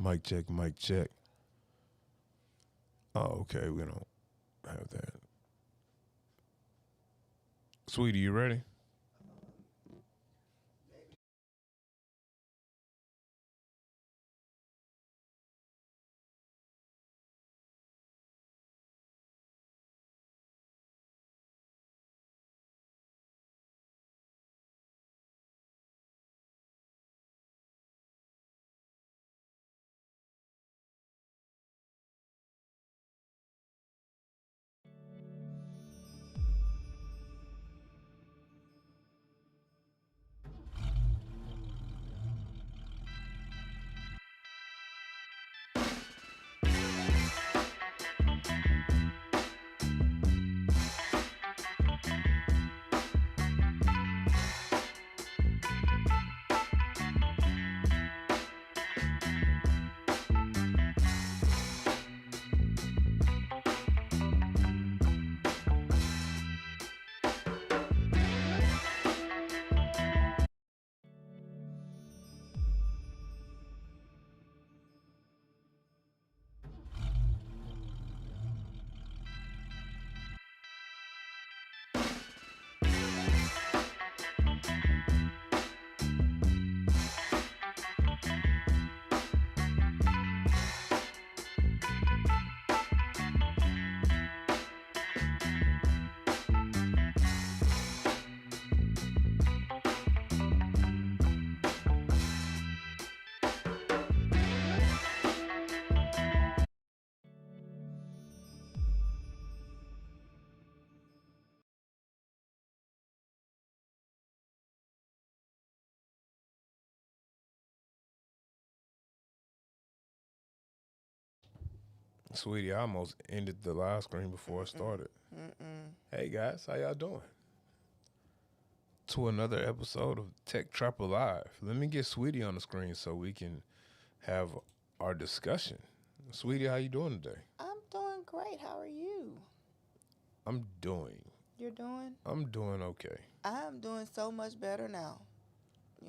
Mic check, mic check. Oh, okay, we don't have that. Sweetie, you ready? Sweetie, I almost ended the live screen before I started. Mm-mm. Hey guys, how y'all doing? To another episode of Tech Trapper Live. Let me get Sweetie on the screen so we can have our discussion. Sweetie, how you doing today? I'm doing great. How are you? I'm doing. You're doing? I'm doing okay. I'm doing so much better now.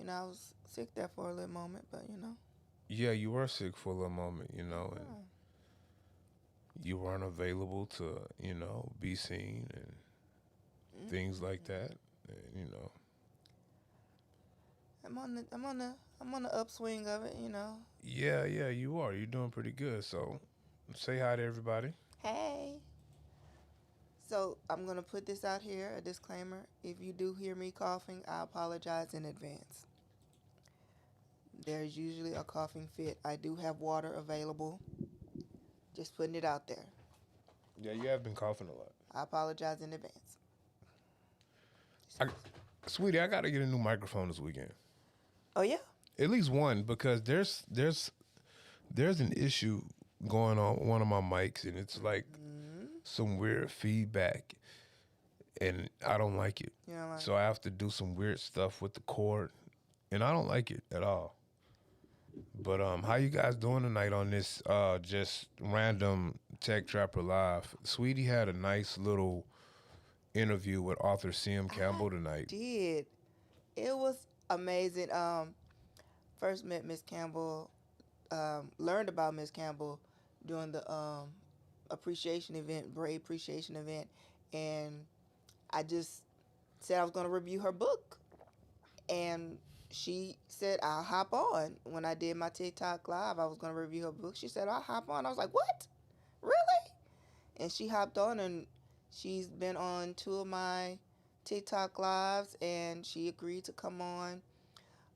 I was sick there for a little moment, but Yeah, you were sick for a little moment, and yeah. you weren't available to, be seen and things like Mm-mm. that. And. I'm on the upswing of it. Yeah, you are. You're doing pretty good. So say hi to everybody. Hey. So I'm gonna put this out here, a disclaimer. If you do hear me coughing, I apologize in advance. There's usually a coughing fit. I do have water available. Just putting it out there. Yeah, you have been coughing a lot. I apologize in advance. I, Sweetie, I got to get a new microphone this weekend. Oh yeah? At least one because there's an issue going on with one of my mics and it's like Mm-hmm. some weird feedback and I don't like it. You know, like, So I have to do some weird stuff with the cord and I don't like it at all. But how you guys doing tonight on this just random Tech Trapper Live? Sweetie had a nice little interview with author C.M. I Campbell tonight. did. It was amazing. First met Miss Campbell. Learned about Miss Campbell during the appreciation event, Brave Appreciation event, and I just said I was going to review her book, and she said I'll hop on. When I did my TikTok live, I was going to review her book. She said I'll hop on. I was like, what? Really? And she hopped on, and she's been on two of my TikTok lives, and she agreed to come on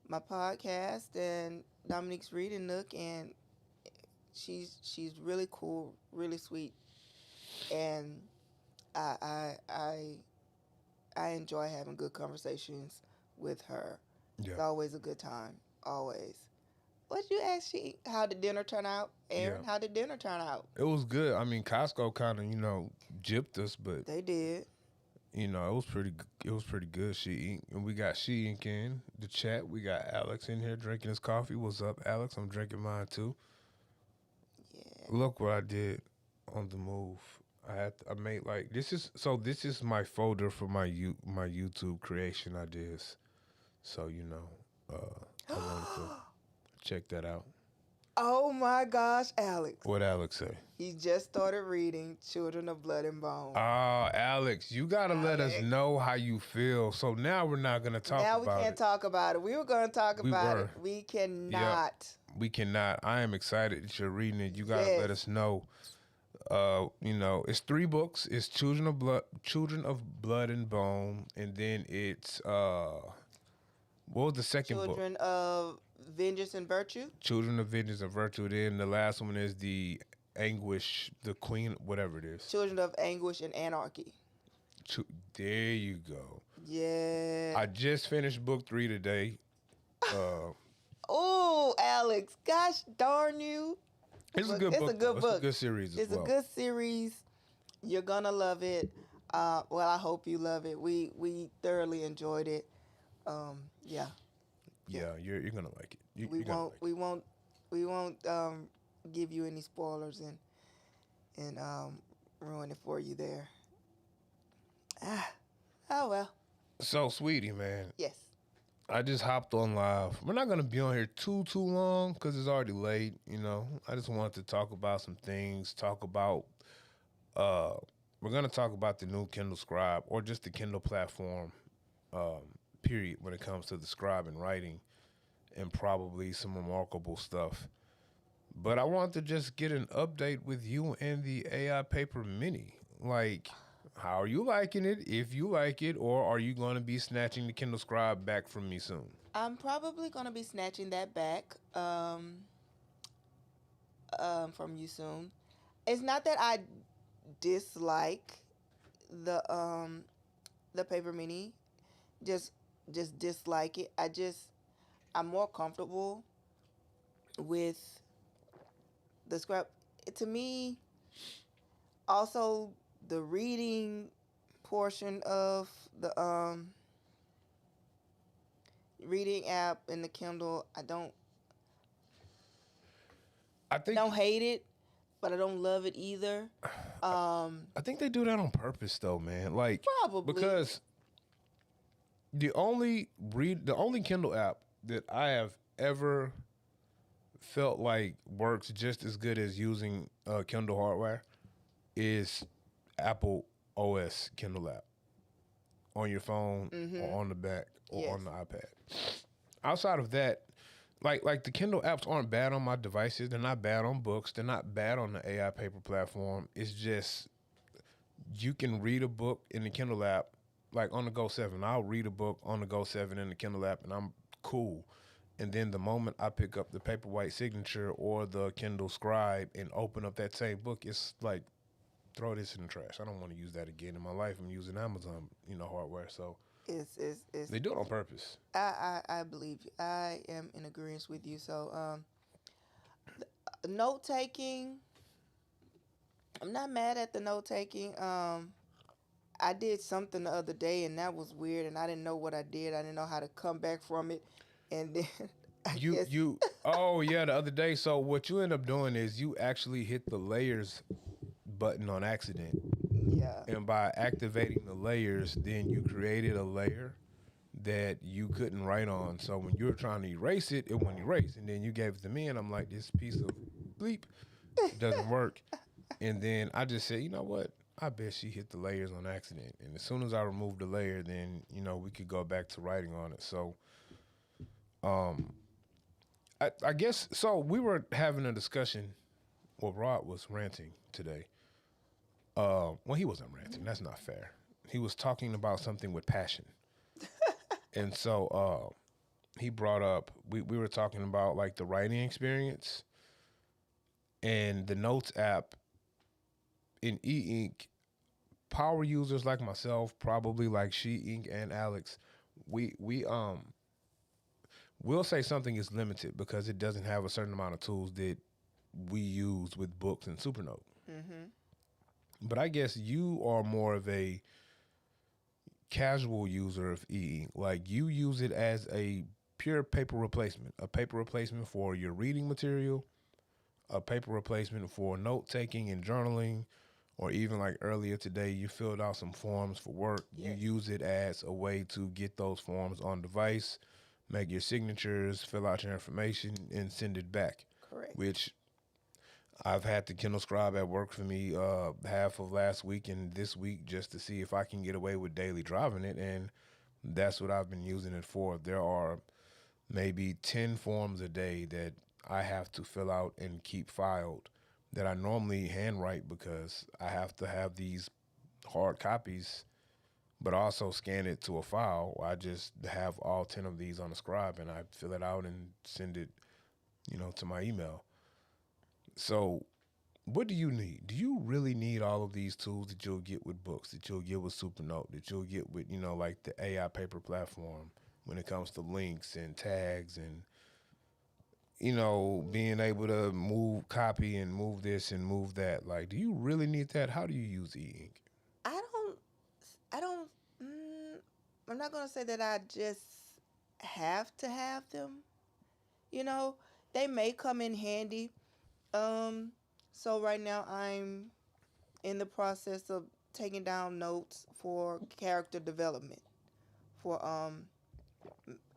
my podcast and Dominique's Reading Nook, and she's really cool, really sweet, and I I I I enjoy having good conversations with her. Yeah, It's always a good time, always. What you ask? How did dinner turn out, yeah. Aaron? How did dinner turn out? It was good. I mean, Costco kind of, gypped us, but They did. it was it was pretty good. And we got She Ink in the chat. We got Alex in here drinking his coffee. What's up, Alex? I'm drinking mine too. Yeah. Look what I did on the move. I made like this is my folder for my YouTube creation ideas. So I wanted to check that out. Oh my gosh, Alex. What Alex say? He just started reading Children of Blood and Bone. Alex, you gotta let us Alex. know how you feel. So now we're not gonna talk Now we about can't it. talk about it. We were going to talk We about were. it. We cannot. We cannot. I am excited that you're reading it. You gotta Yes. let us know. It's 3 books. It's Children of Blood and Bone, and then it's what was the second book? Children of Vengeance and Virtue. Children of Vengeance and Virtue. Then the last one is the Anguish, the Queen, whatever it is. Children of Anguish and Anarchy. There you go. Yeah. I just finished book 3 today. Oh, Alex, gosh darn you. It's a Look, good it's book. a good It's book. a good series as well. It's a good series. You're gonna love it. Well, I hope you love it. We thoroughly enjoyed it. Yeah. Yeah, you're gonna like it. We you're gonna won't like we won't give you any spoilers and ruin it for you there. Oh well. it. So, sweetie, man, Yes. I just hopped on live. We're not gonna be on here too long because it's already late. I just wanted to talk about some things. Talk about we're gonna talk about the new Kindle Scribe or just the Kindle platform. Period. When it comes to the scribe and writing, and probably some remarkable stuff. But I want to just get an update with you and the AI Paper Mini. Like, how are you liking it? If you like it, or are you going to be snatching the Kindle Scribe back from me soon? I'm probably gonna be snatching that back from you soon. It's not that I dislike the paper mini, just dislike it. I'm more comfortable with the scrap. To me, also the reading portion of the reading app in the Kindle, I think don't hate it, but I don't love it either. I think they do that on purpose, though, man. Like, Probably. because the only Kindle app that I have ever felt like works just as good as using Kindle hardware is Apple OS Kindle app on your phone or on the back or on the iPad. Outside of that, like the Kindle apps aren't bad on my devices. They're not bad on books. They're not bad on the AI paper platform. It's just you can read a book in the Kindle app, like on the Go 7. I'll read a book on the Go 7 in the Kindle app, and I'm cool. And then the moment I pick up the Paperwhite Signature or the Kindle Scribe and open up that same book, it's like, throw this in the trash. I don't want to use that again in my life. I'm using Amazon, hardware. So It's they do it on purpose. I believe you. I am in agreement with you. So note taking, I'm not mad at the note taking. I did something the other day and that was weird and I didn't know what I did. I didn't know how to come back from it. And then The other day. So what you end up doing is you actually hit the layers button on accident. Yeah. And by activating the layers, then you created a layer that you couldn't write on. So when you were trying to erase it, it wouldn't erase. And then you gave it to me and I'm like, this piece of bleep doesn't work. And then I just said, you know what? I bet she hit the layers on accident. And as soon as I removed the layer, then, we could go back to writing on it. So I guess, so we were having a discussion. Well, Rod was ranting today. Well, he wasn't ranting. That's not fair. He was talking about something with passion. And so he brought up, we were talking about like the writing experience and the Notes app in e-ink. Power users like myself, probably like She-Ink and Alex, we'll say something is limited because it doesn't have a certain amount of tools that we use with books and Supernote. But I guess you are more of a casual user of e-ink. Like you use it as a pure paper replacement for your reading material, a paper replacement for note taking and journaling, or even like earlier today, you filled out some forms for work. Yes. You use it as a way to get those forms on device, make your signatures, fill out your information, and send it back. Correct. which I've had the Kindle Scribe at work for me half of last week and this week just to see if I can get away with daily driving it, and that's what I've been using it for. There are maybe 10 forms a day that I have to fill out and keep filed that I normally handwrite because I have to have these hard copies, but also scan it to a file. I just have all 10 of these on a scribe and I fill it out and send it, to my email. So, what do you need? Do you really need all of these tools that you'll get with books, that you'll get with Supernote, that you'll get with, like the AI paper platform when it comes to links and tags and, being able to move, copy and move this and move that? Like, do you really need that? How do you use e-ink? I don't. I don't. Mm, I'm not gonna say that I just have to have them. You know, they may come in handy. Um, so right now I'm in the process of taking down notes for character development. For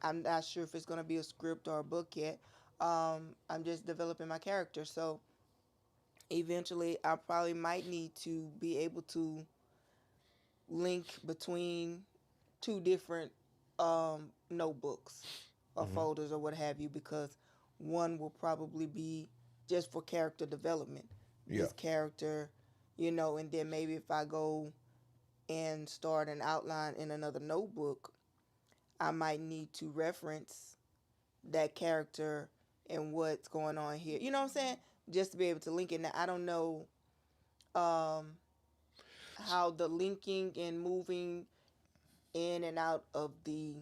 I'm not sure if it's gonna be a script or a book yet. I'm just developing my character. So eventually, I probably might need to be able to link between two different notebooks or Hmm. folders or what have you, because one will probably be just for character development. Yeah. This character, and then maybe if I go and start an outline in another notebook, I might need to reference that character and what's going on here. You know what I'm saying? Just to be able to link it. Now, I don't know um, how the linking and moving in and out of the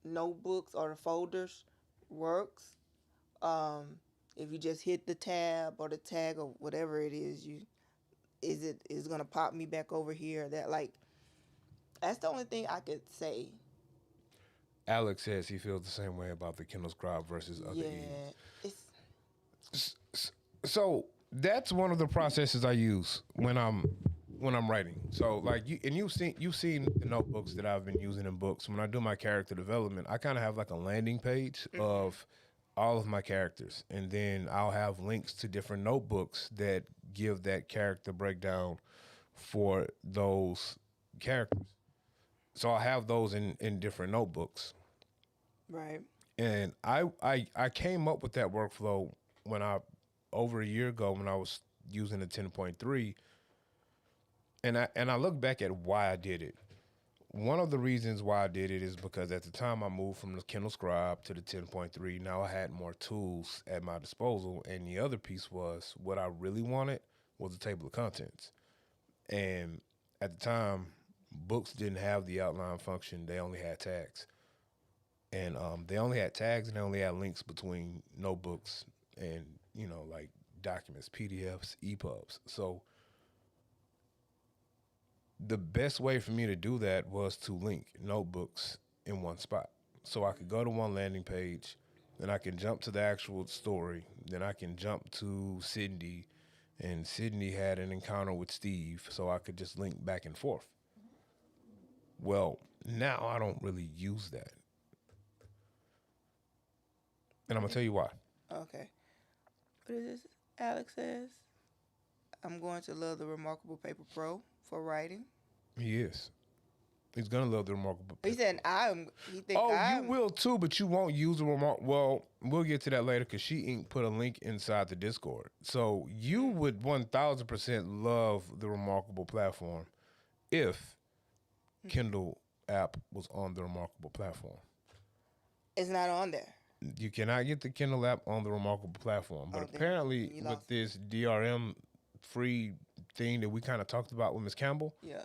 notebooks or the folders works. Um, if you just hit the tab or the tag or whatever it is, is gonna pop me back over here. That, like, that's the only thing I could say. Alex says he feels the same way about the Kindle Scribe versus other Yeah, e's. it's So that's one of the processes I use when I'm writing. So like you and you've seen the notebooks that I've been using in books. When I do my character development, I kind of have like a landing page of all of my characters, and then I'll have links to different notebooks that give that character breakdown for those characters. So I have those in different notebooks. right. And I came up with that workflow when I over a year ago when I was using the 10.3, and I look back at why I did it. One of the reasons why I did it is because at the time I moved from the Kindle Scribe to the 10.3. Now I had more tools at my disposal, and the other piece was what I really wanted was a table of contents. And at the time, books didn't have the outline function; they only had tags. And they only had tags and they only had links between notebooks and like documents, PDFs, EPUBs. So the best way for me to do that was to link notebooks in one spot, so I could go to one landing page, then I can jump to the actual story, then I can jump to Sydney, and Sydney had an encounter with Steve, so I could just link back and forth. Well, now I don't really use that, and I'm gonna tell you why. Okay. What is this? Alex says, I'm going to love the Remarkable Paper Pro for writing. He is. He's gonna love the remarkable He paper. said I'm. He think Oh, you I'm. will too, but you won't use the remark. Well, we'll get to that later because She Inc. put a link inside the Discord. So you would 1,000% love the remarkable platform if Kindle app was on the remarkable platform. It's not on there. You cannot get the Kindle app on the remarkable platform, but Oh, apparently then you with lost. this DRM free thing that we kind of talked about with Miss Campbell, Yeah.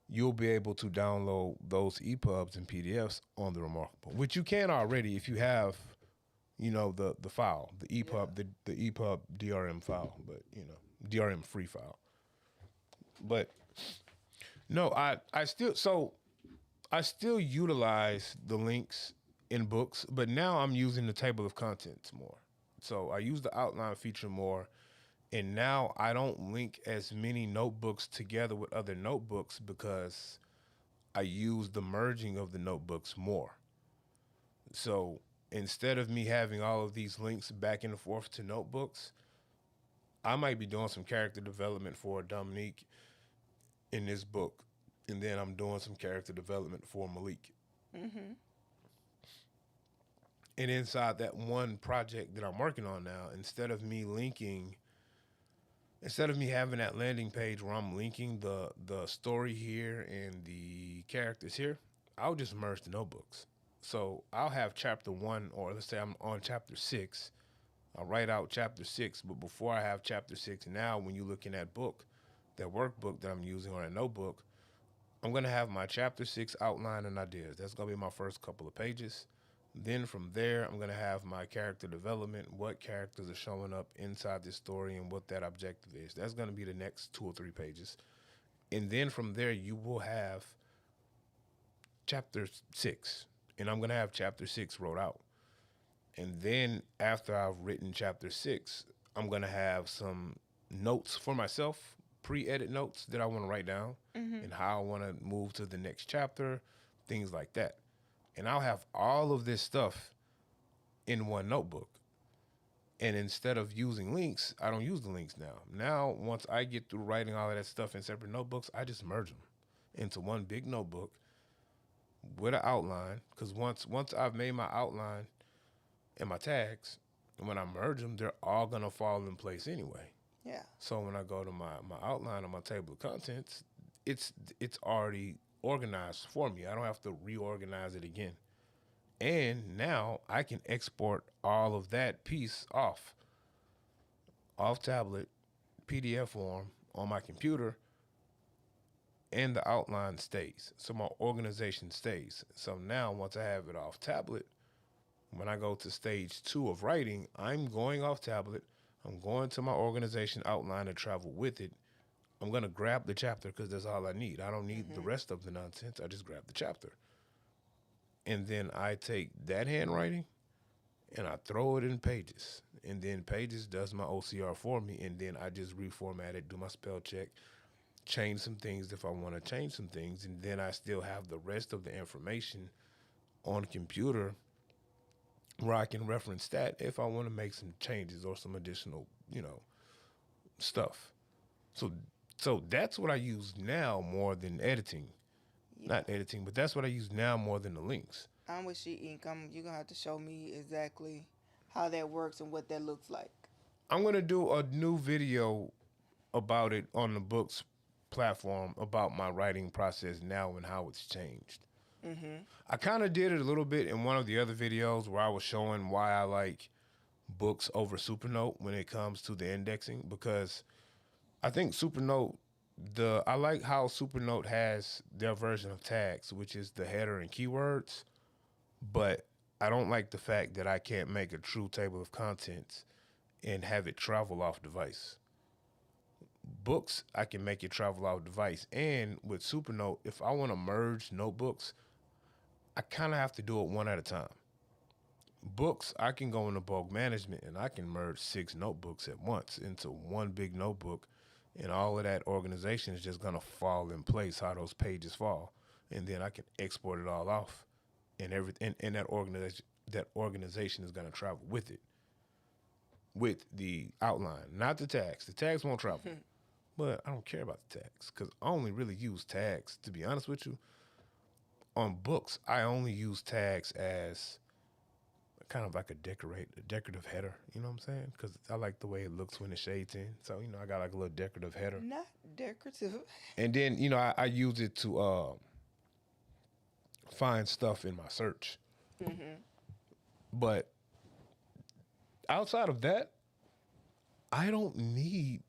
you'll be able to download those EPUBs and PDFs on the Remarkable, which you can already if you have, the file, the Yeah. EPUB, the EPUB DRM file, but DRM free file. But no, I still utilize the links in books, but now I'm using the table of contents more. So I use the outline feature more, and now I don't link as many notebooks together with other notebooks because I use the merging of the notebooks more. So instead of me having all of these links back and forth to notebooks, I might be doing some character development for Dominique in this book, and then I'm doing some character development for Malik. Mm-hmm. And inside that one project that I'm working on now, instead of me having that landing page where I'm linking the story here and the characters here, I'll just merge the notebooks. So I'll have chapter one, or let's say I'm on chapter six. I'll write out chapter six, but before I have chapter six, now when you look in that book, that workbook that I'm using or that notebook, I'm gonna have my chapter six outline and ideas. That's gonna be my first couple of pages. Then from there, I'm gonna have my character development, what characters are showing up inside this story and what that objective is. That's gonna be the next 2 or 3 pages. And then from there, you will have chapter six. And I'm gonna have chapter six wrote out. And then after I've written chapter six, I'm gonna have some notes for myself, pre-edit notes that I want to write down, Mm-hmm. and how I want to move to the next chapter, things like that. And I'll have all of this stuff in one notebook. And instead of using links, I don't use the links now. Now, once I get through writing all of that stuff in separate notebooks, I just merge them into one big notebook with an outline. Because once I've made my outline and my tags, and when I merge them, they're all gonna fall in place anyway. Yeah. So when I go to my outline on my table of contents, it's already organized for me. I don't have to reorganize it again. And now I can export all of that piece off tablet, PDF form on my computer, and the outline stays. So my organization stays. So now once I have it off tablet, when I go to stage 2 of writing, I'm going off tablet. I'm going to my organization outline and travel with it. I'm going to grab the chapter because that's all I need. I don't need the rest of the nonsense. I just grab the chapter. And then I take that handwriting and I throw it in Pages. And then Pages does my OCR for me. And then I just reformat it, do my spell check, change some things if I want to change some things. And then I still have the rest of the information on computer where I can reference that if I want to make some changes or some additional, stuff. So that's what I use now more than editing. Yeah. Not editing, but that's what I use now more than the links. I'm with Sheet Ink. You're gonna have to show me exactly how that works and what that looks like. I'm gonna do a new video about it on the books platform about my writing process now and how it's changed. Mm-hmm. I kind of did it a little bit in one of the other videos where I was showing why I like books over Supernote when it comes to the indexing, because I think Supernote, I like how Supernote has their version of tags, which is the header and keywords, but I don't like the fact that I can't make a true table of contents and have it travel off device. Books, I can make it travel off device. And with Supernote, if I want to merge notebooks, I kind of have to do it one at a time. Books, I can go into bulk management and I can merge 6 notebooks at once into one big notebook, and all of that organization is just gonna fall in place how those pages fall, and then I can export it all off, and everything, and that organization is gonna travel with it, with the outline, not the tags. The tags won't travel, but I don't care about the tags because I only really use tags. To be honest with you, on books, I only use tags as kind of like a decorative header. You know what I'm saying? Because I like the way it looks when it shades in. So I got like a little decorative header. Not decorative. And then I use it to find stuff in my search. Mm-hmm. But outside of that, I don't need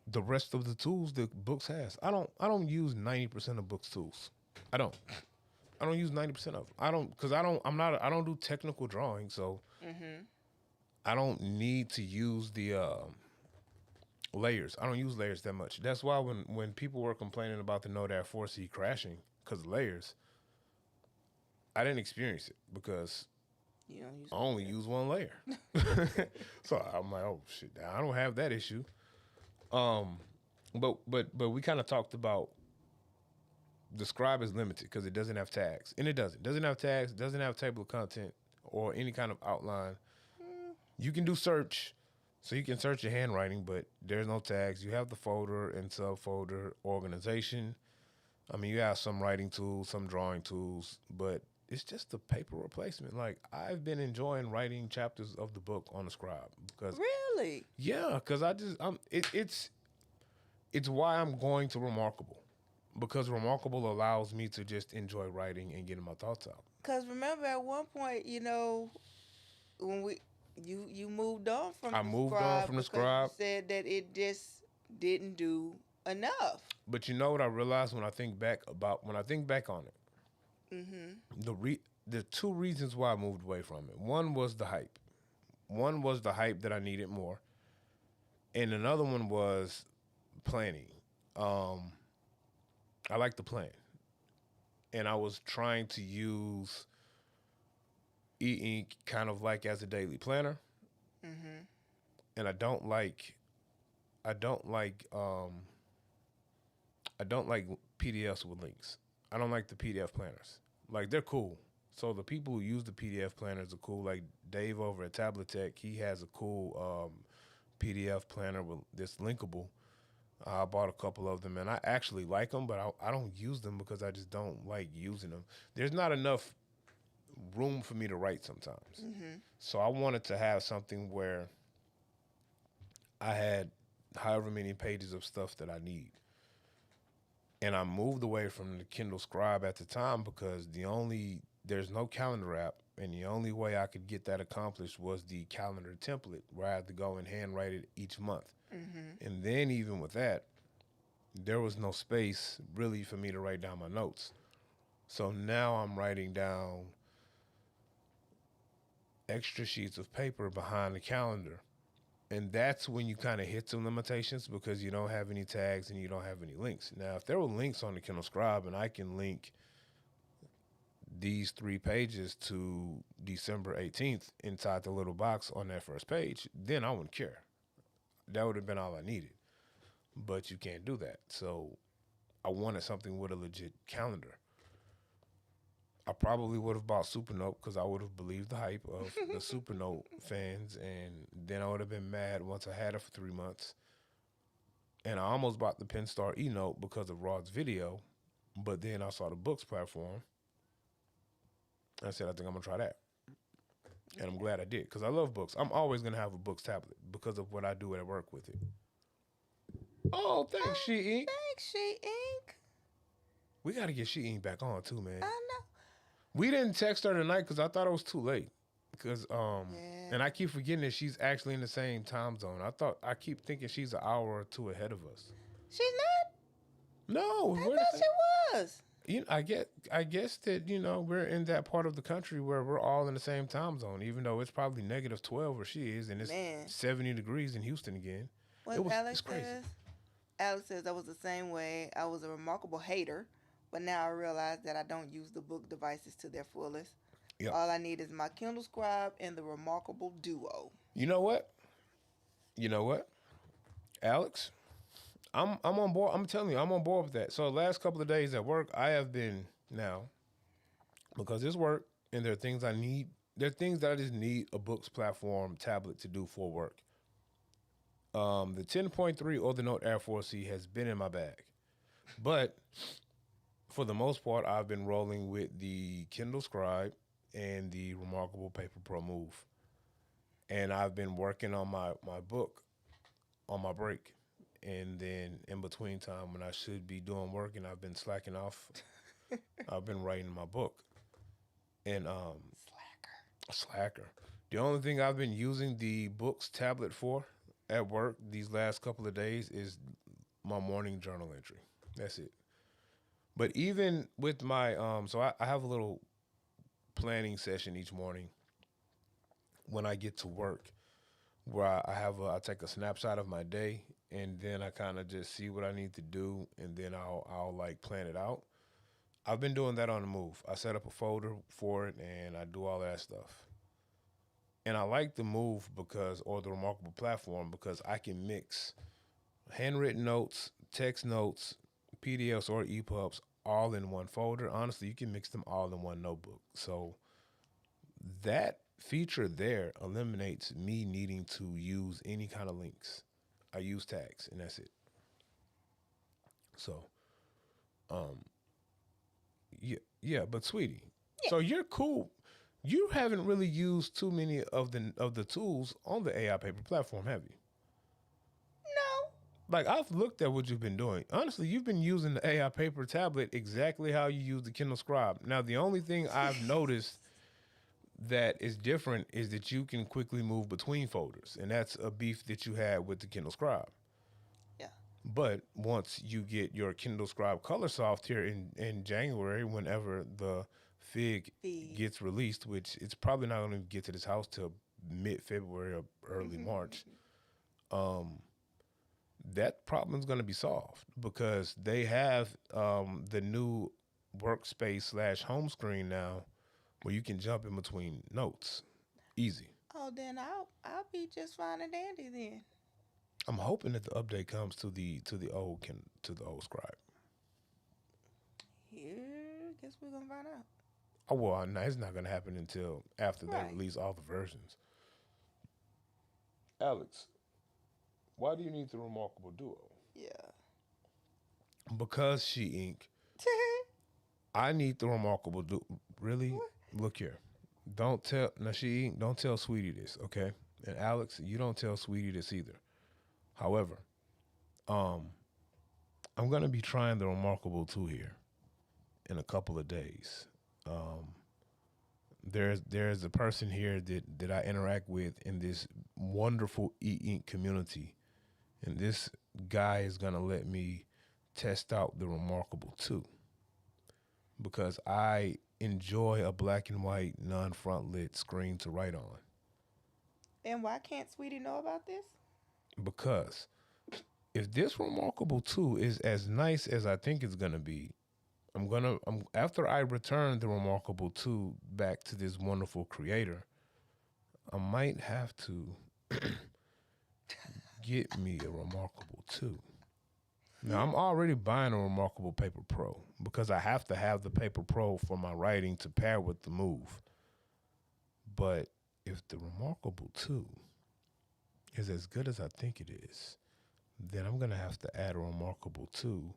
the rest of the tools that books has. I don't use 90% of books tools. I don't use 90% of them. I don't do technical drawing, so Mm-hmm. I don't need to use the layers. I don't use layers that much. That's why when people were complaining about the Node 4C crashing because of layers, I didn't experience it because You don't use I only use one layer. So I'm like, oh shit, I don't have that issue. But we kind of talked about the Scribe is limited because it doesn't have tags, and it doesn't have tags, doesn't have table of content or any kind of outline. You can do search, so you can search your handwriting, but there's no tags. You have the folder and subfolder organization. I mean, you have some writing tools, some drawing tools, but it's just a paper replacement. Like I've been enjoying writing chapters of the book on the Scribe because Really? yeah, because it's why I'm going to Remarkable because Remarkable allows me to just enjoy writing and getting my thoughts out. Because remember, at one point, when you moved on from I the moved on Scribe from the because you Scribe, said that it just didn't do enough. but you know what I realized when I think back on it, the two reasons why I moved away from it. One was the hype. One was the hype that I needed more, and another one was planning. Um, I like to plan, and I was trying to use e-ink kind of like as a daily planner, and I don't like I don't like PDFs with links. I don't like the PDF planners. Like they're cool. So the people who use the PDF planners are cool. Like Dave over at Tablet Tech, he has a cool PDF planner with this linkable. I bought a couple of them, and I actually like them, but I don't use them because I just don't like using them. There's not enough room for me to write sometimes. So I wanted to have something where I had however many pages of stuff that I need. And I moved away from the Kindle Scribe at the time because there's no calendar app, and the only way I could get that accomplished was the calendar template where I had to go and handwrite it each month. And then even with that, there was no space really for me to write down my notes. So now I'm writing down extra sheets of paper behind the calendar. And that's when you kind of hit some limitations because you don't have any tags and you don't have any links. Now, if there were links on the Kindle Scribe and I can link these 3 pages to December 18th inside the little box on that first page, then I wouldn't care. That would have been all I needed. But you can't do that. So I wanted something with a legit calendar. I probably would have bought Supernote because I would have believed the hype of the Supernote fans, and then I would have been mad once I had it for 3 months. And I almost bought the Penstar eNote because of Rod's video, but then I saw the books platform, and I said, I think I'm gonna try that, and I'm glad I did because I love books. I'm always gonna have a books tablet because of what I do at work with it. Oh, thanks, She Ink. Thanks, She Ink. We gotta get She Ink back on too, man. I know. We didn't text her tonight because I thought it was too late. Because Yeah. and I keep forgetting that she's actually in the same time zone. I keep thinking she's an hour or two ahead of us. She's not? No, I we're thought she was. I guess that we're in that part of the country where we're all in the same time zone, even though it's probably -12 where she is, and it's Man. 70 degrees in Houston again. Alex It's crazy. says? Alex says I was the same way. I was a remarkable hater, but now I realize that I don't use the book devices to their fullest. Yep. All I need is my Kindle Scribe and the Remarkable Duo. You know what? Alex, I'm on board. I'm telling you, I'm on board with that. So the last couple of days at work, I have been now because it's work and there are things I need. There are things that I just need a books platform tablet to do for work. The 10.3 or the Note Air 4C has been in my bag, but for the most part, I've been rolling with the Kindle Scribe and the Remarkable Paper Pro Move, and I've been working on my book on my break. And then in between time when I should be doing work and I've been slacking off, I've been writing my book. And slacker. The only thing I've been using the books tablet for at work these last couple of days is my morning journal entry. That's it. But even with my so I have a little planning session each morning when I get to work where I take a snapshot of my day and then I kind of just see what I need to do and then I'll like plan it out. I've been doing that on the move. I set up a folder for it and I do all that stuff. And I like the move or the Remarkable platform because I can mix handwritten notes, text notes, PDFs or EPUBs all in one folder. Honestly, you can mix them all in one notebook. So that feature there eliminates me needing to use any kind of links. I use tags and that's it. So, um, yeah, yeah. But sweetie, Yeah. so you're cool. You haven't really used too many of the tools on the AI paper platform, have you? No. Like I've looked at what you've been doing. Honestly, you've been using the AI paper tablet exactly how you use the Kindle Scribe. Now, the only thing I've noticed that is different is that you can quickly move between folders, and that's a beef that you had with the Kindle Scribe. Yeah. But once you get your Kindle Scribe Color Soft here in January, whenever the Fig Feed. gets released, which it's probably not going to get to this house till mid February or early March, um, that problem's going to be solved because they have the new workspace slash home screen now where you can jump in between notes easy. Oh, then I'll be just fine and dandy then. I'm hoping that the update comes to to the old scribe. Here, guess we're gonna find out. Oh well, no, it's not going to happen until after they Right. release all the versions. Alex, why do you need the remarkable duo? Yeah. Because she ink. I need the remarkable duo. Really? What? Look here. Don't tell now she ink. Don't tell Sweetie this, okay? And Alex, you don't tell Sweetie this either. However, um, I'm gonna be trying the remarkable two here in a couple of days. Um, there's a person here that I interact with in this wonderful e-ink community, and this guy is gonna let me test out the remarkable two because I enjoy a black and white non-front lit screen to write on. And why can't Sweetie know about this? Because if this remarkable two is as nice as I think it's gonna be, I'm after I return the remarkable two back to this wonderful creator, I might have to get me a remarkable two. Now I'm already buying a remarkable paper pro because I have to have the paper pro for my writing to pair with the move. But if the remarkable two is as good as I think it is, then I'm gonna have to add a remarkable two,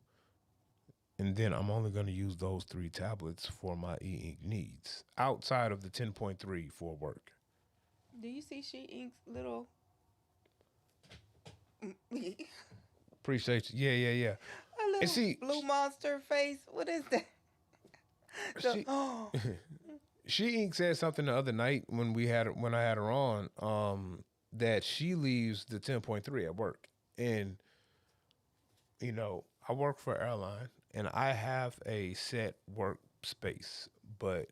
and then I'm only gonna use those three tablets for my e-ink needs outside of the 10.3 for work. Do you see She Ink's little a Appreciate you. Yeah, yeah, yeah. And little see, blue monster face? What is that? The, she oh, she ink said something the other night when I had her on, that she leaves the 10.3 at work, and I work for an airline, and I have a set workspace, but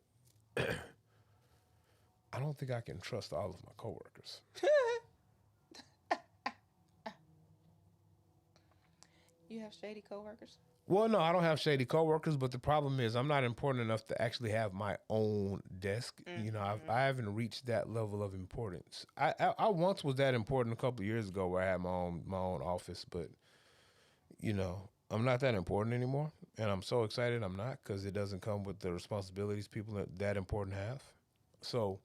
I don't think I can trust all of my coworkers. you have shady coworkers. Well, no, I don't have shady coworkers, but the problem is I'm not important enough to actually have my own desk. I haven't reached that level of importance. I once was that important a couple of years ago where I had my own office, but I'm not that important anymore, and I'm so excited I'm not because it doesn't come with the responsibilities people that important have. So,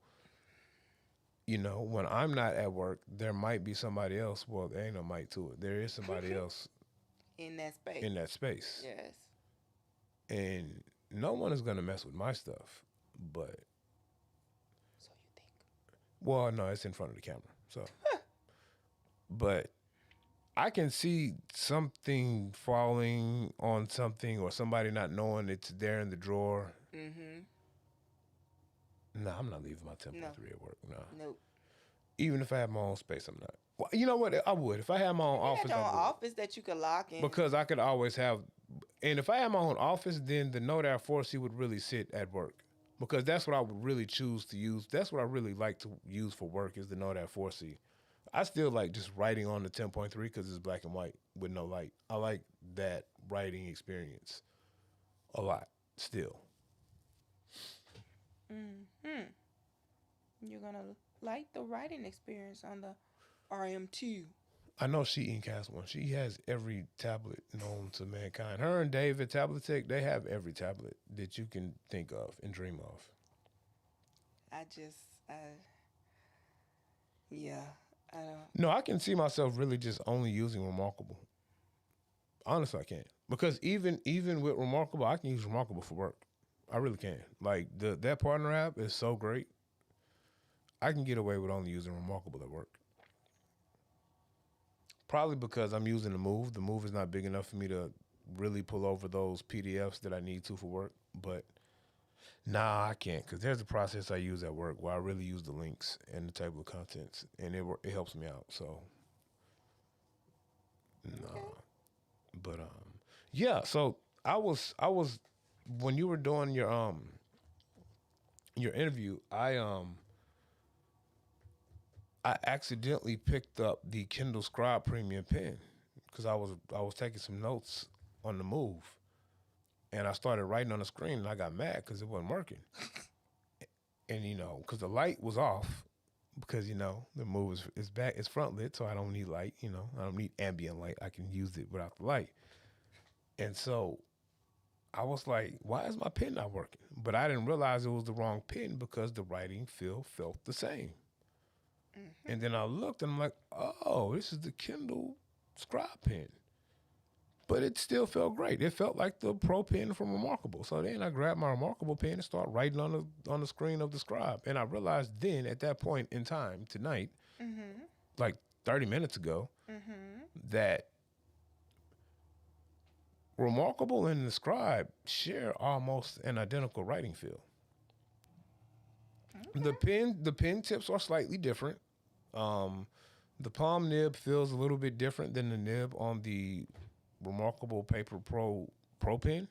when I'm not at work, there might be somebody else. Well, there ain't no might to it. There is somebody else In that space. in that space. Yes. And no one is gonna mess with my stuff. But So you think? well, no, it's in front of the camera. So, but I can see something falling on something or somebody not knowing it's there in the drawer. Mm-hmm. No, I'm not leaving my 10.3 No. at work. No, Nope. even if I had my own space, I'm not. Well, you know what? I would if I had my own You office. had your I own would. office that you could lock in. Because I could always have, and if I had my own office, then the Note Air 4C would really sit at work. Because that's what I would really choose to use. That's what I really like to use for work is the Note Air 4C. I still like just writing on the 10.3 because it's black and white with no light. I like that writing experience a lot still. Mm-hmm. You're gonna like the writing experience on the RM2. I know She Ink has one. She has every tablet known to mankind. Her and David Tablet Tech, they have every tablet that you can think of and dream of. I just, Yeah, I don't. No, I can see myself really just only using Remarkable. Honestly, I can because even with Remarkable, I can use Remarkable for work. I really can. Like that partner app is so great. I can get away with only using Remarkable at work. Probably because I'm using the Move. The Move is not big enough for me to really pull over those PDFs that I need to for work. But nah, I can't because there's a process I use at work where I really use the links and the table of contents, and it helps me out. So Okay. nah, but yeah. So I was when you were doing your interview, I accidentally picked up the Kindle Scribe Premium pen because I was taking some notes on the move, and I started writing on the screen, and I got mad because it wasn't working, and because the light was off, because the move is back, it's front lit, so I don't need light, I don't need ambient light, I can use it without the light, and so I was like, why is my pen not working? But I didn't realize it was the wrong pen because the writing feel felt the same. And then I looked and I'm like, oh, this is the Kindle Scribe pen. But it still felt great. It felt like the Pro pen from Remarkable. So then I grabbed my Remarkable pen and started writing on the screen of the Scribe. And I realized then at that point in time tonight, Mhm. like 30 minutes ago, Mhm. that Remarkable and the Scribe share almost an identical writing feel. The Okay. pen tips are slightly different. Um, the palm nib feels a little bit different than the nib on the Remarkable Paper Pro pen,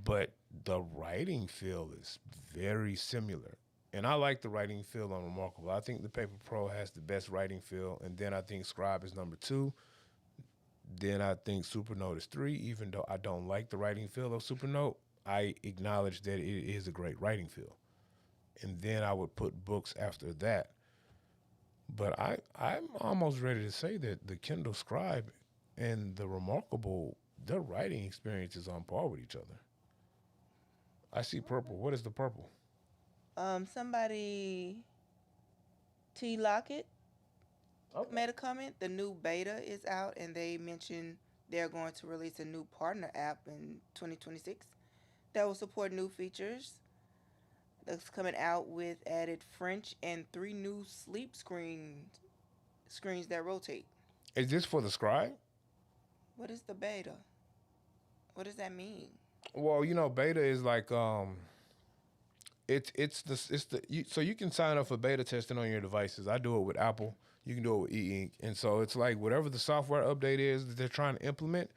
but the writing feel is very similar. And I like the writing feel on Remarkable. I think the Paper Pro has the best writing feel, and then I think Scribe is number two. Then I think Supernote is three, even though I don't like the writing feel of Supernote. I acknowledge that it is a great writing feel. And then I would put books after that. But I'm almost ready to say that the Kindle Scribe and the Remarkable, their writing experience is on par with each other. I see purple. What is the purple? Somebody T Lockett Okay. made a comment. The new beta is out, and they mentioned they're going to release a new partner app in 2026 that will support new features. That's coming out with added French and three new sleep screens that rotate. Is this for the Scribe? What is the beta? What does that mean? Well, beta is like so you can sign up for beta testing on your devices. I do it with Apple. You can do it with e-ink, and so it's like whatever the software update is that they're trying to implement,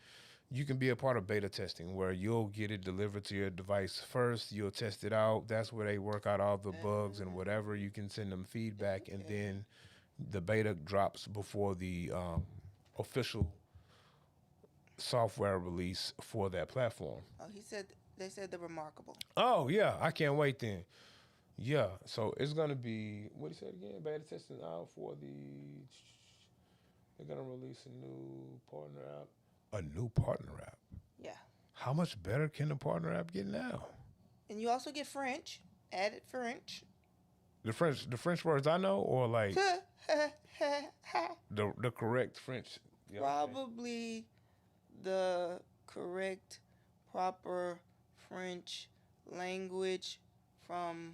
you can be a part of beta testing where you'll get it delivered to your device first. You'll test it out. That's where they work out all the bugs and whatever. You can send them feedback, and Okay. then the beta drops before the official software release for that platform. Oh, they said the remarkable. Oh yeah, I can't wait then. Yeah, so it's gonna be what do you say again? Beta testing out for the. They're gonna release a new partner app. A new partner app. Yeah. How much better can the partner app get now? And you also get French, added French. The French words I know, or like the correct French. Yeah, okay. Probably the correct, proper French language from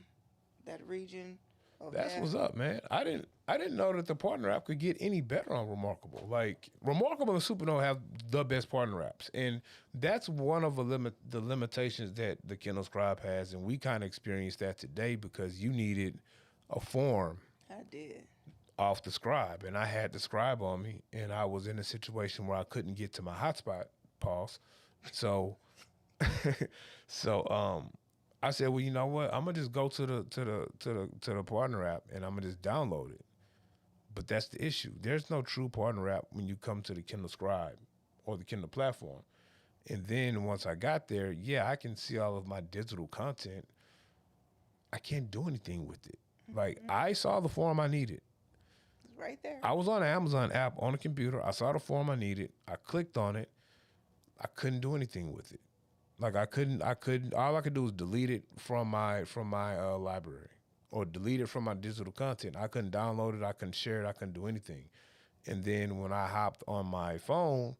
that region over That's there. what's up, man. I didn't know that the partner app could get any better on Remarkable. Like Remarkable and Supernote have the best partner apps, and that's one of the limitations that the Kindle Scribe has, and we kind of experienced that today because you needed a form I did. off the Scribe, and I had the Scribe on me, and I was in a situation where I couldn't get to my hotspot. Pause. So, so I said, well, you know what? I'm gonna just go to the partner app, and I'm gonna just download it. But that's the issue. There's no true partner app when you come to the Kindle Scribe or the Kindle platform. And then once I got there, yeah, I can see all of my digital content. I can't do anything with it. Like Mhm. I saw the form I needed. It's right there. I was on the Amazon app on the computer. I saw the form I needed. I clicked on it. I couldn't do anything with it. Like I couldn't. All I could do was delete it from my library. or delete it from my digital content. I couldn't download it. I couldn't share it. I couldn't do anything. And then when I hopped on my phone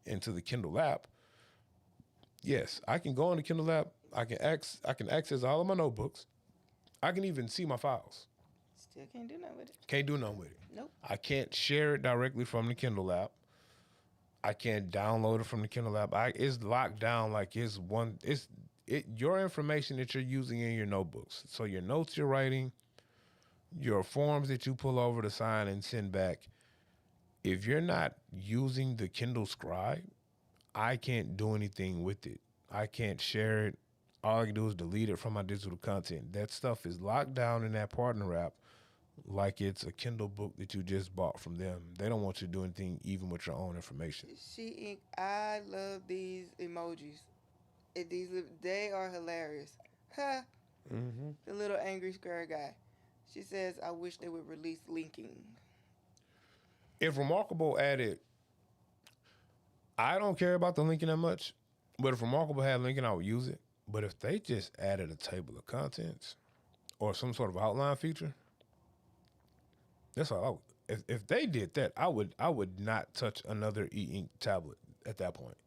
into the Kindle app, yes, I can go on the Kindle app. I can access all of my notebooks. I can even see my files. Still can't do nothing with it. Can't do nothing with it. Nope. I can't share it directly from the Kindle app. I can't download it from the Kindle app. It's locked down like your information that you're using in your notebooks. So your notes you're writing, your forms that you pull over to sign and send back. If you're not using the Kindle Scribe, I can't do anything with it. I can't share it. All I can do is delete it from my digital content. That stuff is locked down in that partner app like it's a Kindle book that you just bought from them. They don't want you to do anything even with your own information. I love these emojis. They are hilarious. Ha! Mm-hmm. The little angry square guy. She says, I wish they would release linking. If Remarkable added, I don't care about the linking that much, but if Remarkable had linking, I would use it. But if they just added a table of contents or some sort of outline feature, that's all I would. If they did that, I would not touch another e-ink tablet at that point.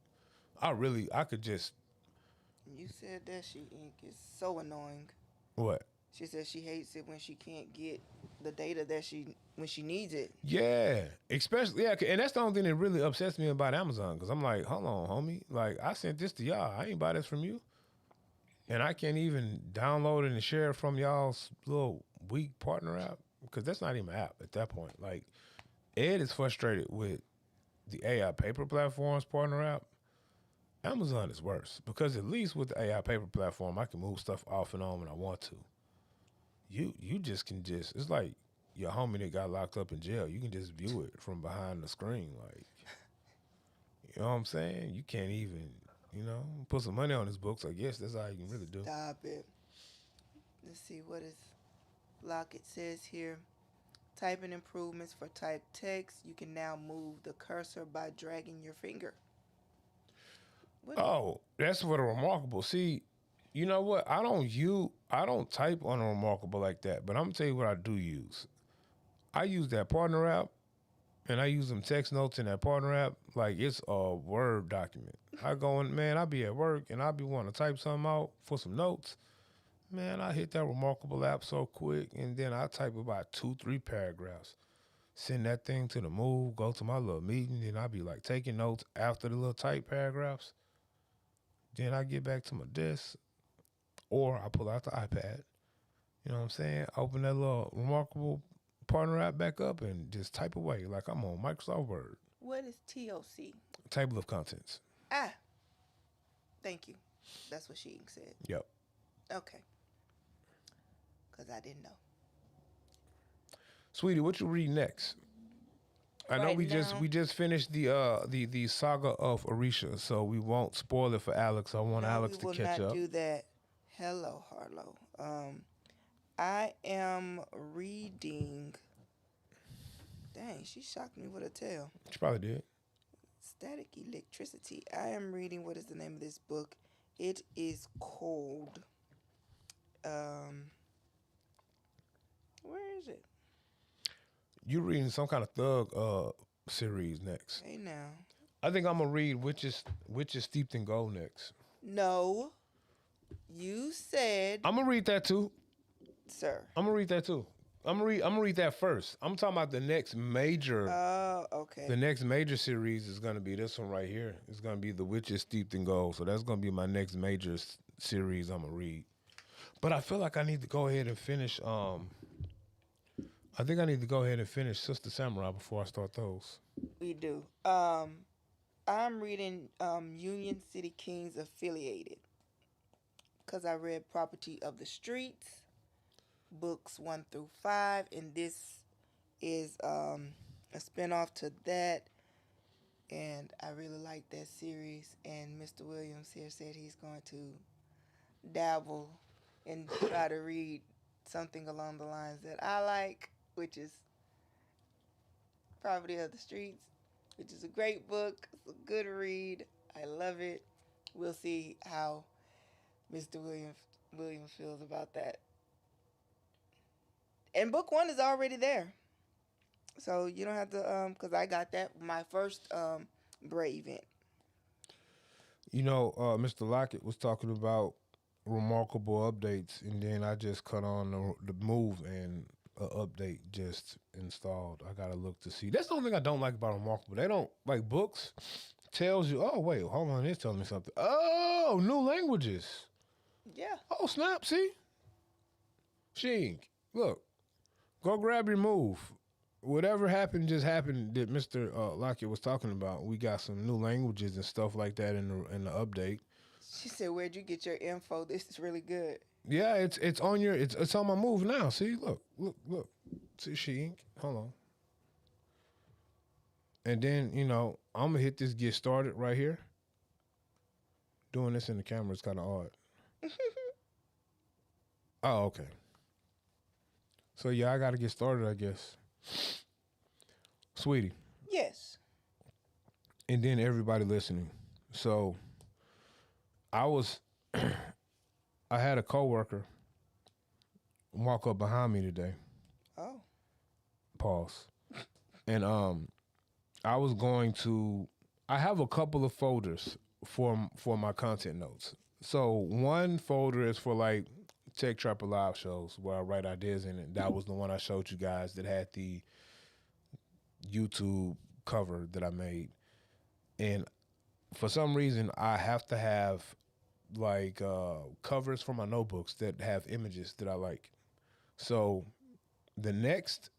I could just. You said that ink is so annoying. What? She says she hates it when she can't get the data when she needs it. Yeah, especially and that's the only thing that really upsets me about Amazon because I'm like, hold on, homie, like I sent this to y'all, I ain't buy this from you, and I can't even download it and share it from y'all's little weak partner app because that's not even an app at that point. Like Ed is frustrated with the AI paper platform's partner app. Amazon is worse because at least with the AI paper platform, I can move stuff off and on when I want to. You just can it's like your homie that got locked up in jail. You can just view it from behind the screen, like, you know what I'm saying? You can't even, put some money on his books. I guess that's all you can really do. Stop it. Let's see what is Lockett says here. Typing improvements for typed text. You can now move the cursor by dragging your finger. That's what a Remarkable. See, you know what? I don't type on a Remarkable like that, but I'm gonna tell you what I do use. I use that partner app, and I use them text notes in that partner app like it's a Word document. I go in, man, I be at work, and I be wanting to type something out for some notes. Man, I hit that Remarkable app so quick, and then I type about 2-3 paragraphs. Send that thing to the move, go to my little meeting, and I be like taking notes after the little type paragraphs. Then I get back to my desk, or I pull out the iPad. You know what I'm saying? Open that little Remarkable partner app back up and just type away like I'm on Microsoft Word. What is TOC? Table of contents. Thank you. That's what she said. Yep. Okay. Because I didn't know. Sweetie, what you read next? I know we just finished the saga of Orisha, so we won't spoil it for Alex. I want Alex to catch up. We will not do that. Hello, Harlow. I am reading. Dang, she shocked me with a tale. She probably did. Static Electricity. I am reading. What is the name of this book? It is called. Where is it? You reading some kind of thug series next? Hey now. I think I'm gonna read Witches Steeped in Gold next. No, you said. I'm gonna read that too, sir. I'm gonna read that too. I'm gonna read that first. I'm talking about the next major. Okay. The next major series is gonna be this one right here. It's gonna be The Witches Steeped in Gold. So that's gonna be my next major series I'm gonna read. But I feel like I need to go ahead and finish. I think I need to go ahead and finish Sister Samurai before I start those. We do. I'm reading Union City Kings Affiliated because I read Property of the Streets, books 1 through 5, and this is a spinoff to that. And I really like that series. And Mr. Williams here said he's going to dabble and try to read something along the lines that I like, which is Property of the Streets, which is a great book. It's a good read. I love it. We'll see how Mr. Williams feels about that. And book one is already there. So you don't have to, because I got that my first Bray event. You know, Mr. Lockett was talking about remarkable updates, and then I just cut on the move and a update just installed. I gotta look to see. That's the only thing I don't like about remarkable. They don't like books. Tells you, oh wait, hold on, it's telling me something. Oh, new languages. Yeah. Oh snap! See, Sheen, look, go grab your move. Whatever happened just happened that Mr. Lockett was talking about. We got some new languages and stuff like that in the update. She said, "Where'd you get your info? This is really good." Yeah, it's on your it's on my move now. See, look. See, Sheen, hold on. And then I'm gonna hit this get started right here. Doing this in the camera is kind of odd. Oh, okay. So yeah, I gotta get started, I guess. Sweetie. Yes. And then everybody listening. So I had a coworker walk up behind me today. Oh. Pause. And I was going to I have a couple of folders for my content notes. So one folder is for like Tech Trapper live shows where I write ideas in it. That was the one I showed you guys that had the YouTube cover that I made. And for some reason I have to have like covers for my notebooks that have images that I like. So the next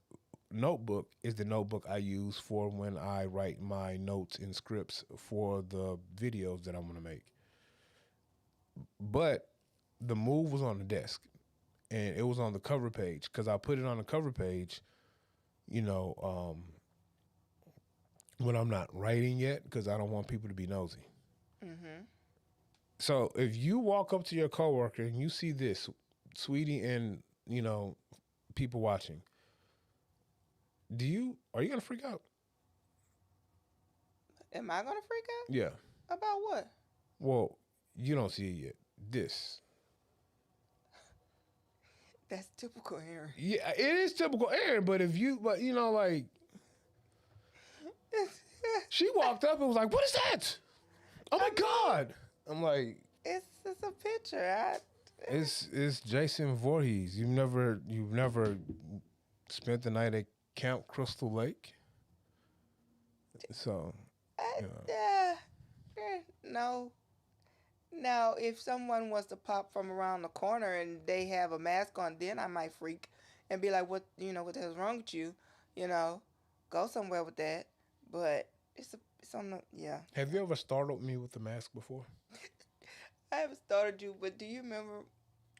notebook is the notebook I use for when I write my notes and scripts for the videos that I'm going to make. But the move was on the desk and it was on the cover page because I put it on the cover page, when I'm not writing yet because I don't want people to be nosy. Mm-hmm. So if you walk up to your coworker and you see this, Sweetie and, people watching, are you going to freak out? Am I gonna freak out? Yeah. About what? Well, you don't see it yet. This. That's typical Aaron. Yeah, it is typical Aaron, but like, she walked up and was like, "What is that? Oh my God!" I'm like, It's a picture. It's Jason Voorhees. You've never spent the night at Camp Crystal Lake. So, No. Now, if someone was to pop from around the corner and they have a mask on, then I might freak and be like, "What? What the hell's wrong with you? Go somewhere with that." But it's on the yeah. Have you ever startled me with the mask before? I haven't started you, but do you remember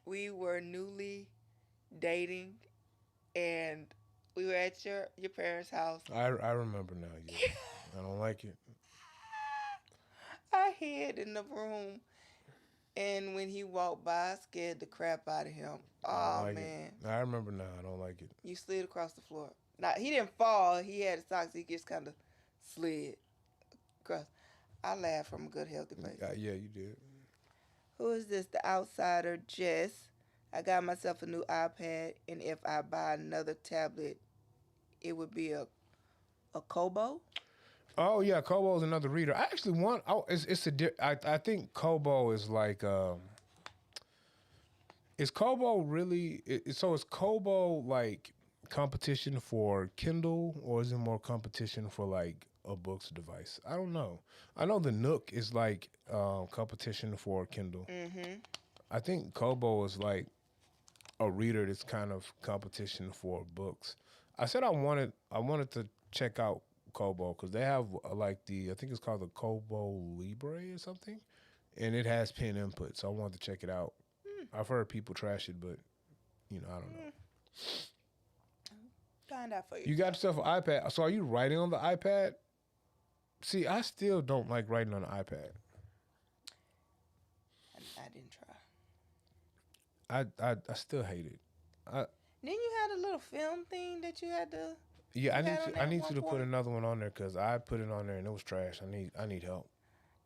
we were newly dating and we were at your parents' house? I remember now. Yeah, I don't like it. I hid in the room, and when he walked by, I scared the crap out of him. Oh like man! I remember now. I don't like it. You slid across the floor. Now he didn't fall. He had his socks. He just kind of slid across. I laughed from a good healthy place. Yeah, you did. Who is this? The outsider, Jess. I got myself a new iPad, and if I buy another tablet, it would be a Kobo. Oh yeah, Kobo is another reader. I actually want. I think Kobo is like. Is Kobo really? So is Kobo like competition for Kindle, or is it more competition for like a books device? I don't know. I know the Nook is like competition for Kindle. Mm-hmm. I think Kobo is like a reader that's kind of competition for books. I said I wanted to check out Kobo because they have like I think it's called the Kobo Libre or something, and it has pen input. So I wanted to check it out. I've heard people trash it, but I don't know. Find out for you. You got yourself an iPad. So are you writing on the iPad? See, I still don't like writing on the iPad. I didn't try. I still hate it. Then you had a little film thing that you had to. Yeah, I need you to put another one on there because I put it on there and it was trash. I need help.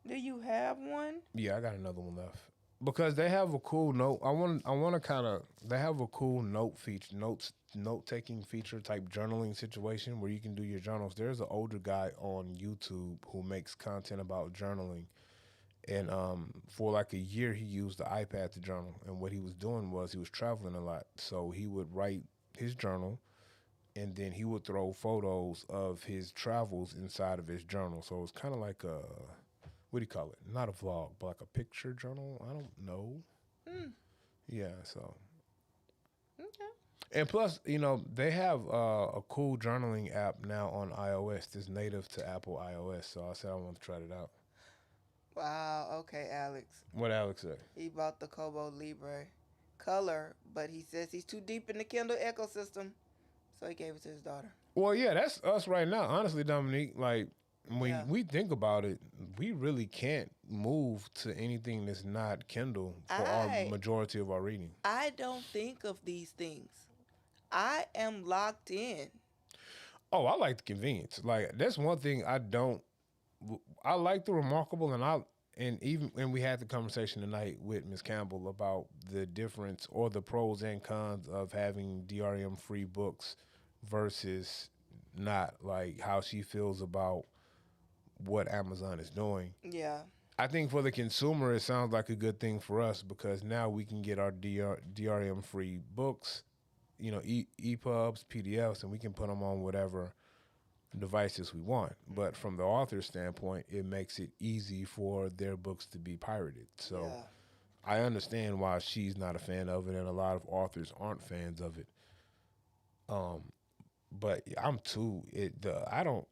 Do you have one? Yeah, I got another one left. because they have a cool note. I want to kind of. They have a cool note taking feature type journaling situation where you can do your journals. There's an older guy on YouTube who makes content about journaling, and for like a year he used the iPad to journal. And what he was doing was he was traveling a lot, so he would write his journal, and then he would throw photos of his travels inside of his journal. So it's kind of like a, what do you call it? Not a vlog, but like a picture journal. I don't know. Hmm. Yeah. So Okay. and plus, they have a cool journaling app now on iOS. It's native to Apple iOS. So I said I want to try it out. Wow. Okay, Alex. What Alex say? He bought the Kobo Libre color, but he says he's too deep in the Kindle ecosystem, so he gave it to his daughter. Well, yeah, that's us right now. Honestly, Dominique, like when Yeah. we think about it, we really can't move to anything that's not Kindle for our I majority of our reading. I don't think of these things. I am locked in. Oh, I like the convenience. Like that's one thing I don't. I like the remarkable, and we had the conversation tonight with Miss Campbell about the difference or the pros and cons of having DRM free books versus not, like how she feels about what Amazon is doing. Yeah. I think for the consumer, it sounds like a good thing for us because now we can get our DRM free books, EPUBs, PDFs, and we can put them on whatever devices we want. But from the author's standpoint, it makes it easy for their books to be pirated. So Yeah. I understand why she's not a fan of it, and a lot of authors aren't fans of it. Um, but I'm too.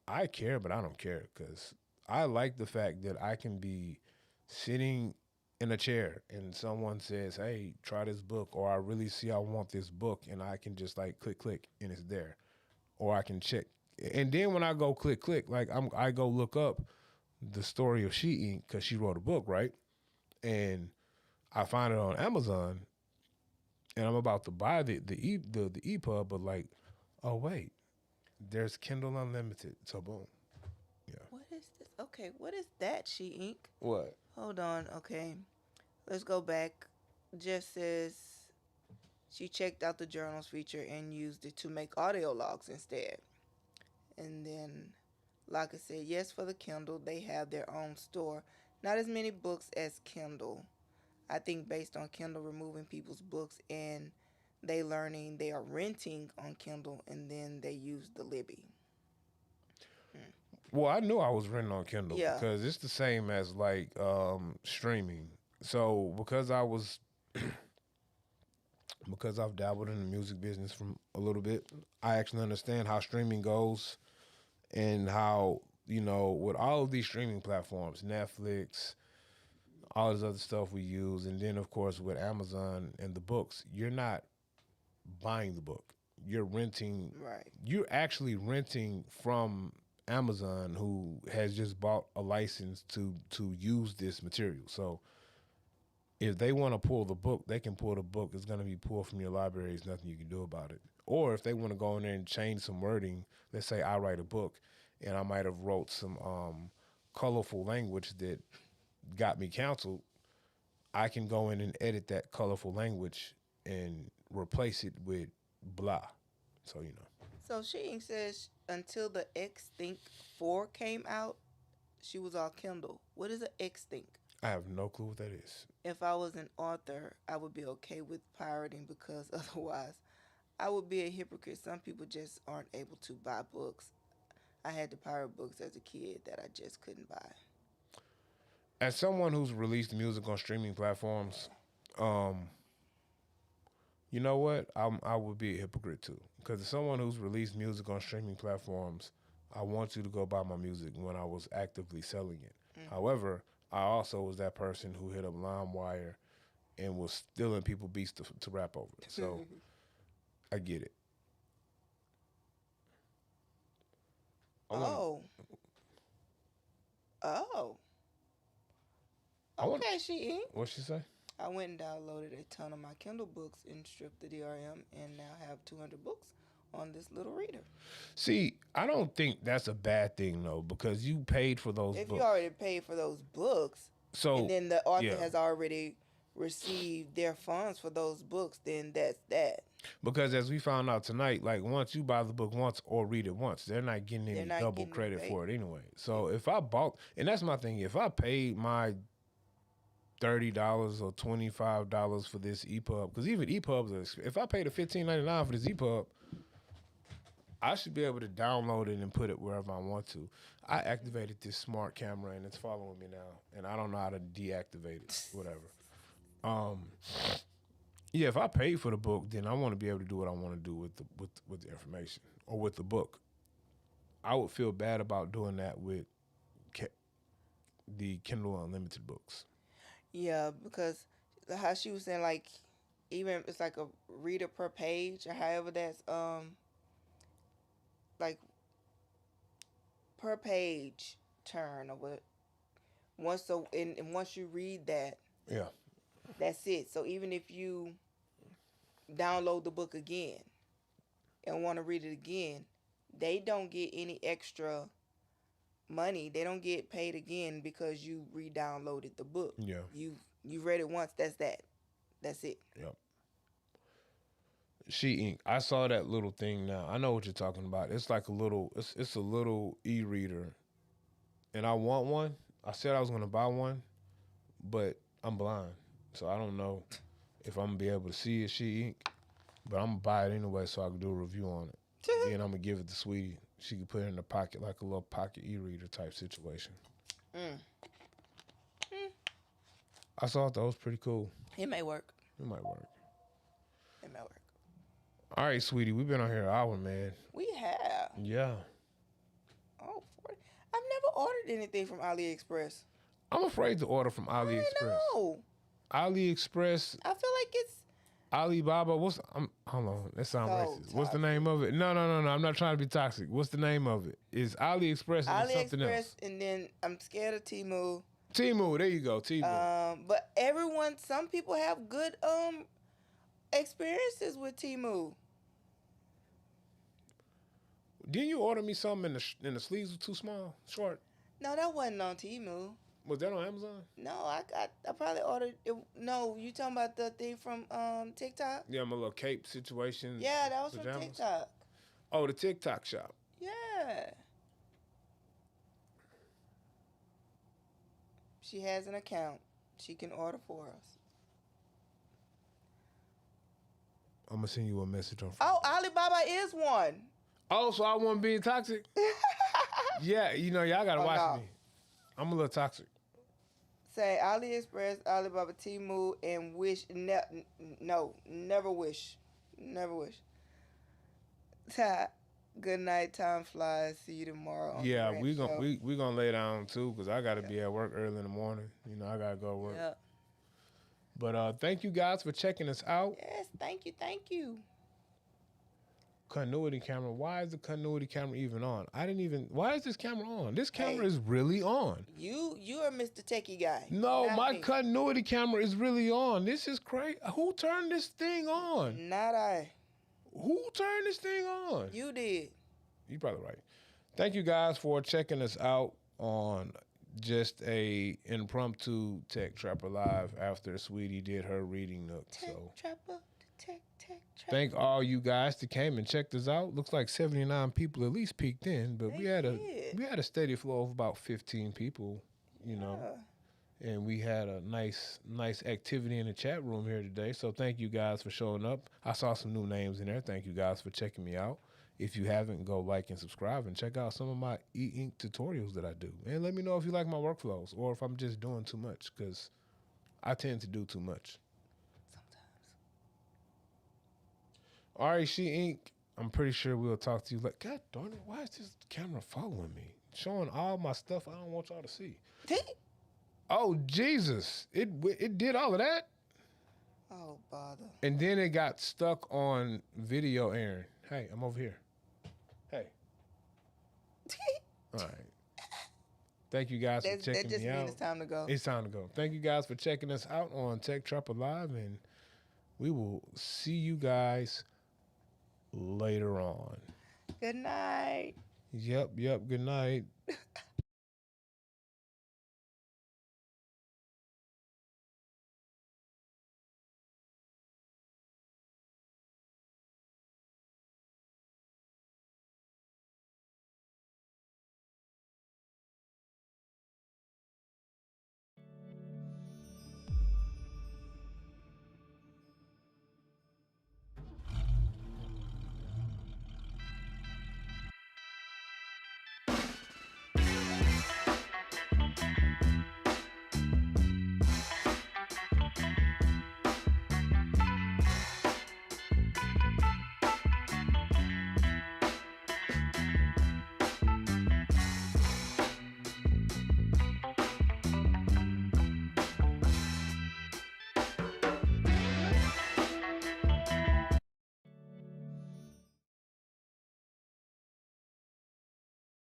I care, but I don't care because I like the fact that I can be sitting in a chair and someone says, "Hey, try this book," or "I really see I want this book," and I can just like click, click, and it's there, or I can check. And then when I go click, click, like I go look up the story of She Inc. because she wrote a book, right? And I find it on Amazon, and I'm about to buy the EPUB, but like, oh wait, there's Kindle Unlimited. So boom. Yeah. What is this? Okay, what is that, She Inc.? What? Hold on. Okay, let's go back. Jeff says she checked out the journals feature and used it to make audio logs instead. And then Laka said, yes, for the Kindle, they have their own store. Not as many books as Kindle. I think based on Kindle removing people's books and they learning they are renting on Kindle and then they use the Libby. Well, I knew I was renting on Kindle Yeah. because it's the same as like streaming. So because I've dabbled in the music business from a little bit, I actually understand how streaming goes and how, with all of these streaming platforms, Netflix, all this other stuff we use, and then of course with Amazon and the books, you're not buying the book. You're renting. Right. You're actually renting from Amazon, who has just bought a license to use this material. So if they want to pull the book, they can pull the book. It's going to be pulled from your library. There's nothing you can do about it. Or if they want to go in there and change some wording, let's say I write a book and I might have wrote some colorful language that got me canceled, I can go in and edit that colorful language and replace it with blah. So, So She Inc. says until the Extinct 4 came out, she was all Kindle. What is an Extinct? I have no clue what that is. If I was an author, I would be okay with pirating because otherwise I would be a hypocrite. Some people just aren't able to buy books. I had to pirate books as a kid that I just couldn't buy. As someone who's released music on streaming platforms, you know what? I would be a hypocrite too. Because as someone who's released music on streaming platforms, I want you to go buy my music when I was actively selling it. Mm-hmm. However, I also was that person who hit up LimeWire and was stealing people beats to rap over. So I get it. Oh. Okay, She Inc. What'd she say? I went and downloaded a ton of my Kindle books and stripped the DRM and now have 200 books on this little reader. See, I don't think that's a bad thing though, because you paid for those If books. you already paid for those books, So and then the author has already receive their funds for those books, then that's that. Because as we found out tonight, like once you buy the book once or read it once, they're not getting They're any not double getting credit paid. for it anyway. So if I bought, and that's my thing, if I paid my $30 or $25 for this EPUB, because even EPUBs, if I paid a $15.99 for this EPUB, I should be able to download it and put it wherever I want to. I activated this smart camera and it's following me now, and I don't know how to deactivate it. Whatever. Yeah, if I paid for the book, then I want to be able to do what I want to do with the information or with the book. I would feel bad about doing that with the Kindle Unlimited books. Yeah, because how she was saying, like, even it's like a reader per page or however that's like per page turn or what. And once you read that, Yeah. that's it. So even if you download the book again and want to read it again, they don't get any extra money. They don't get paid again because you re-downloaded the book. Yeah. You read it once. That's that. That's it. Yep. She Ink. I saw that little thing now. I know what you're talking about. It's like a little. It's a little e-reader, and I want one. I said I was gonna buy one, but I'm blind, so I don't know if I'm gonna be able to see it. She Ink. But I'm gonna buy it anyway so I can do a review on it. Then I'm gonna give it to Sweetie. She can put it in the pocket like a little pocket e-reader type situation. I saw it though. It was pretty cool. It may work. It might work. It may work. All right, Sweetie. We've been on here an hour, man. We have. Yeah. Oh, 40. I've never ordered anything from AliExpress. I'm afraid to order from AliExpress. I know. AliExpress, I feel like it's Alibaba. Hold on. That sounds So racist. What's the name of it? No. I'm not trying to be toxic. What's the name of it? It's AliExpress and it's something else. AliExpress, and then I'm scared of Temu. Temu. There you go. Temu. But some people have good experiences with Temu. Didn't you order me something and the sleeves were too small, short? No, that wasn't on Temu. Was that on Amazon? No, I probably ordered it. No, you talking about the thing from TikTok? Yeah, my little cape situation. Yeah, that was pajamas. from TikTok. Oh, the TikTok shop. Yeah. She has an account. She can order for us. I'm gonna send you a message on Friday. Oh, Alibaba is one. Oh, so I wasn't being toxic? Yeah, y'all gotta watch no. me. I'm a little toxic. Say AliExpress, Alibaba, Temu, and Wish. Never Wish. Never Wish. Good night. Time flies. See you tomorrow. On Yeah, the we Show. gonna lay down too, because I gotta be at work early in the morning. I gotta go to work. Yeah. But thank you guys for checking us out. Yes, thank you. Continuity camera. Why is the continuity camera even on? Why is this camera on? This camera Hey. is really on. You are Mr. Techie guy. No, not my me. continuity camera is really on. This is crazy. Who turned this thing on? Not I. Who turned this thing on? You did. You're probably right. Thank you guys for checking us out on just a impromptu Tech Trapper Live after Sweetie did her reading nook. Tech Trapper. Tech Trapper. Thank all you guys that came and checked us out. Looks like 79 people at least peeked in, but we had a steady flow of about 15 people, and we had a nice activity in the chat room here today. So thank you guys for showing up. I saw some new names in there. Thank you guys for checking me out. If you haven't, go like and subscribe and check out some of my e-ink tutorials that I do. And let me know if you like my workflows or if I'm just doing too much, because I tend to do too much. All right, She Ink. I'm pretty sure we'll talk to you. Like, God darn it, why is this camera following me? Showing all my stuff I don't want y'all to see. Oh, Jesus. It did all of that? Oh, bother. And then it got stuck on video, Aaron. Hey, I'm over here. Hey. All right. Thank you guys for checking me out. That just means it's time to go. It's time to go. Thank you guys for checking us out on Tech Trapper Live, and we will see you guys later on. Good night. Yep. Good night.